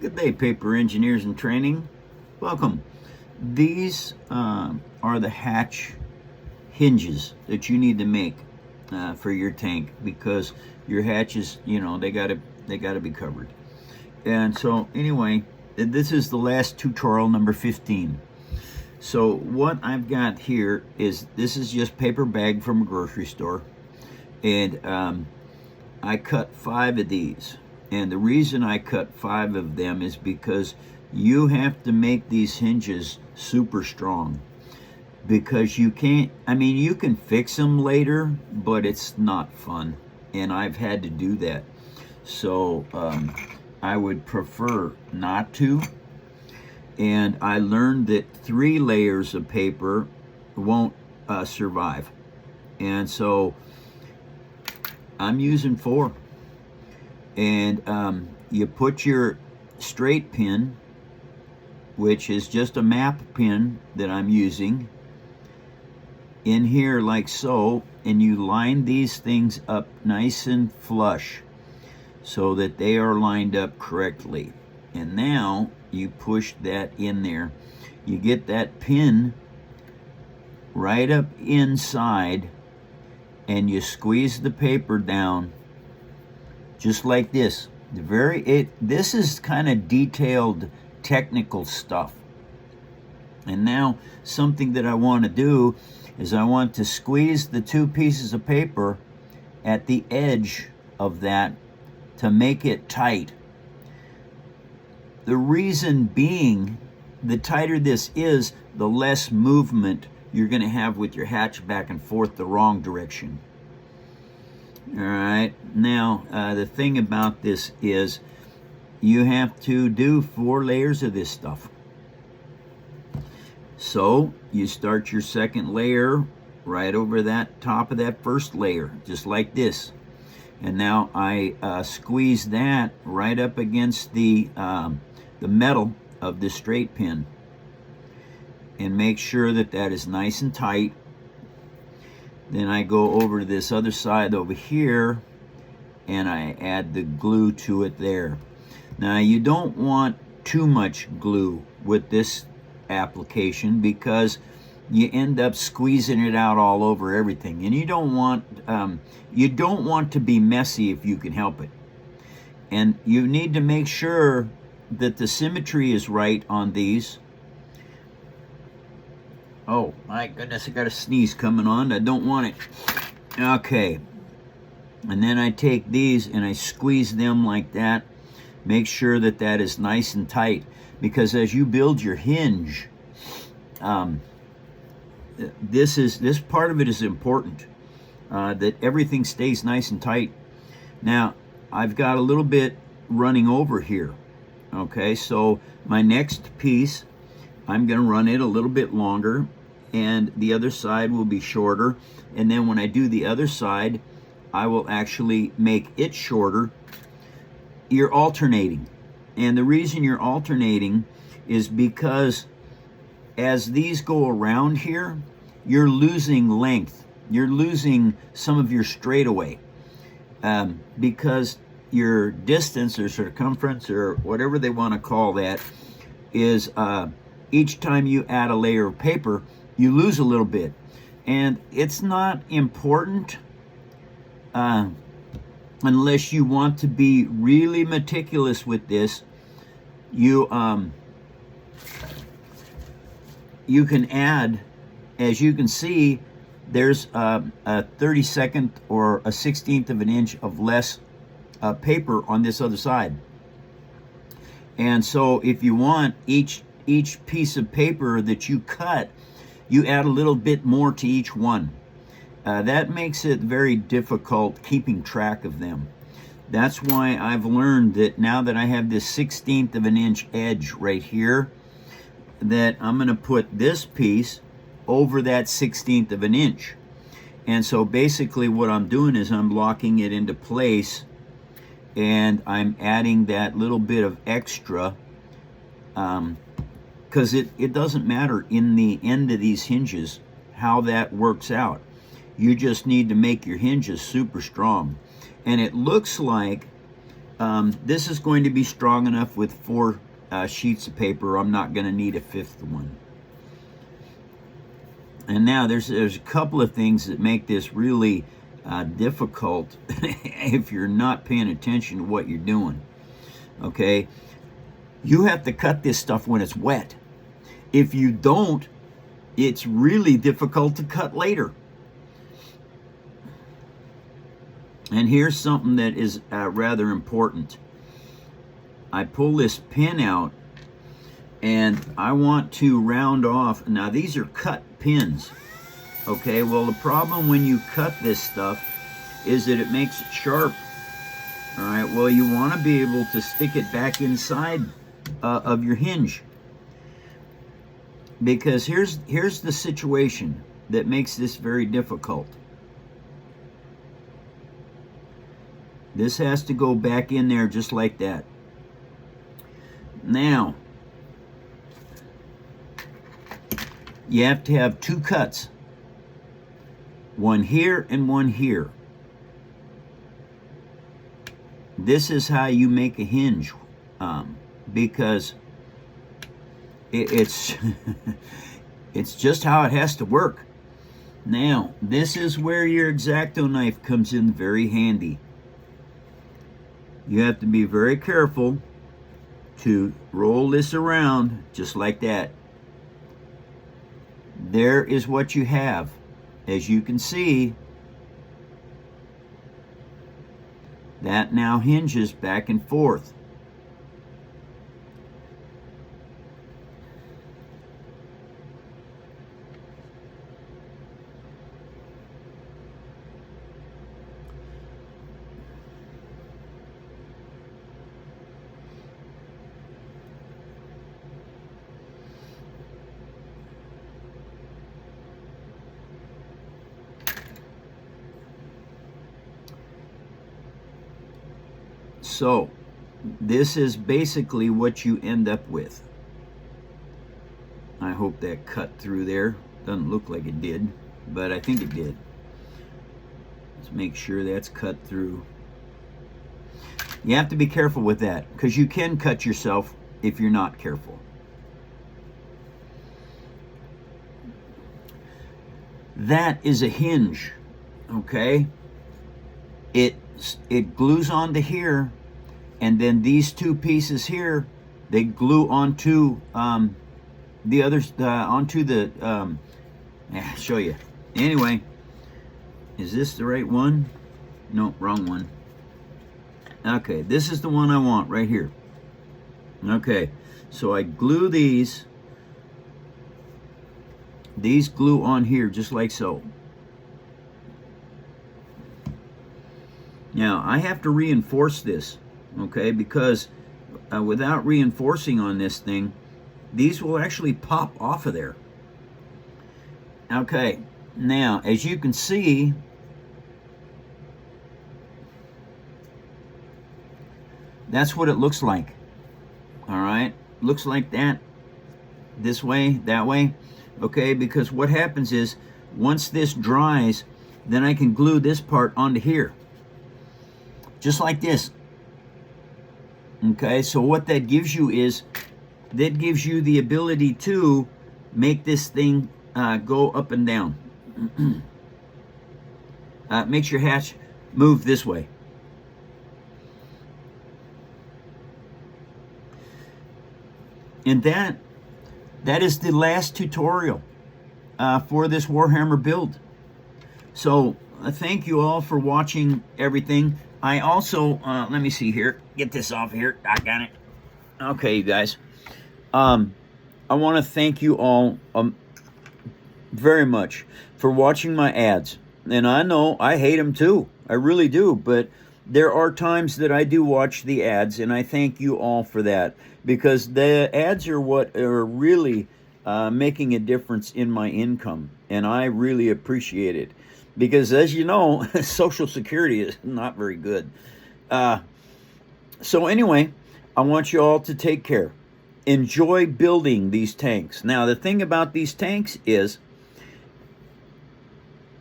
Good day, paper engineers in training. Welcome. These are the hatch hinges that you need to make for your tank, because your hatches, they gotta be covered. And so anyway, this is the last tutorial, number 15. So what I've got here is, this is just paper bag from a grocery store, and I cut 5 of these. And the reason I cut 5 of them is because you have to make these hinges super strong, because you can't, you can fix them later, but it's not fun, and I've had to do that. So I would prefer not to. And I learned that 3 layers of paper won't survive, and so I'm using 4. And you put your straight pin, which is just a map pin that I'm using, in here like so, and you line these things up nice and flush so that they are lined up correctly. And now you push that in there. You get that pin right up inside, and you squeeze the paper down just like this. This is kind of detailed technical stuff. And now something that I want to do is, I want to squeeze the 2 pieces of paper at the edge of that to make it tight. The reason being, the tighter this is, the less movement you're going to have with your hatch back and forth the wrong direction. All right, now the thing about this is, you have to do 4 layers of this stuff. So you start your second layer right over that top of that first layer, just like this. And now I squeeze that right up against the metal of the straight pin, and make sure that that is nice and tight. Then I go over to this other side over here, and I add the glue to it there. Now you don't want too much glue with this application, because you end up squeezing it out all over everything, and you don't want to be messy if you can help it. And you need to make sure that the symmetry is right on these. Oh my goodness, I got a sneeze coming on. I don't want it. Okay. And then I take these and I squeeze them like that. Make sure that that is nice and tight, because as you build your hinge, this part of it is important, that everything stays nice and tight. Now, I've got a little bit running over here. Okay, so my next piece, I'm going to run it a little bit longer, and the other side will be shorter. And then when I do the other side, I will actually make it shorter. You're alternating. And the reason you're alternating is because as these go around here, you're losing length. You're losing some of your straightaway, because your distance or circumference, or whatever they want to call that, is each time you add a layer of paper, you lose a little bit. And it's not important unless you want to be really meticulous with this. You can add, as you can see, there's a 32nd or a 16th of an inch of less paper on this other side. And so if you want each piece of paper that you cut, you add a little bit more to each one. That makes it very difficult keeping track of them. That's why I've learned that now that I have this 16th of an inch edge right here, that I'm going to put this piece over that 16th of an inch. And so basically what I'm doing is I'm locking it into place, and I'm adding that little bit of extra, because it doesn't matter in the end of these hinges how that works out. You just need to make your hinges super strong. And it looks like This is going to be strong enough with 4 sheets of paper. I'm not going to need a 5th one. And now there's a couple of things that make this really difficult if you're not paying attention to what you're doing. Okay, you have to cut this stuff when it's wet. If you don't, it's really difficult to cut later. And here's something that is rather important. I pull this pin out and I want to round off. Now these are cut pins. Okay, well the problem when you cut this stuff is that it makes it sharp. All right, well you want to be able to stick it back inside of your hinge. Because here's the situation that makes this very difficult. This has to go back in there just like that. Now, you have to have 2 cuts. One here and one here. This is how you make a hinge, because it's it's just how it has to work. Now, this is where your X-Acto knife comes in very handy. You have to be very careful to roll this around just like that. There is what you have. As you can see, that now hinges back and forth. So, this is basically what you end up with. I hope that cut through there. Doesn't look like it did, but I think it did. Let's make sure that's cut through. You have to be careful with that, because you can cut yourself if you're not careful. That is a hinge, okay? It glues onto here, and then these 2 pieces here, they glue onto the others, onto the, I'll show you. Anyway, is this the right one? No, wrong one. Okay, this is the one I want right here. Okay, so I glue these glue on here just like so. Now, I have to reinforce this, okay, because without reinforcing on this thing, these will actually pop off of there. Okay, now, as you can see, that's what it looks like. All right, looks like that, this way, that way, okay, because what happens is, once this dries, then I can glue this part onto here. Just like this. Okay, so what that gives you is, that gives you the ability to make this thing go up and down. Makes your hatch move this way. And that is the last tutorial for this Warhammer build. So thank you all for watching everything. I also, let me see here, get this off here, I got it. Okay, you guys, I want to thank you all very much for watching my ads. And I know I hate them too, I really do, but there are times that I do watch the ads, and I thank you all for that, because the ads are what are really making a difference in my income, and I really appreciate it. Because as you know, Social Security is not very good. So anyway, I want you all to take care. Enjoy building these tanks. Now, the thing about these tanks is,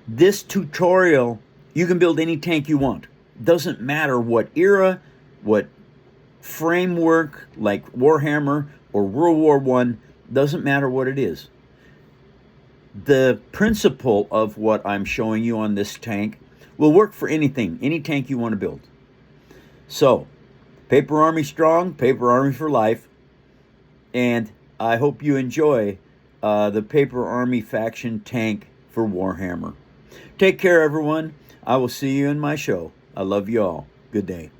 this tutorial, you can build any tank you want. Doesn't matter what era, what framework like Warhammer or World War I, doesn't matter what it is. The principle of what I'm showing you on this tank will work for anything, any tank you want to build. So, Paper Army strong, Paper Army for life, and I hope you enjoy the Paper Army faction tank for Warhammer. Take care, everyone. I will see you in my show. I love you all. Good day.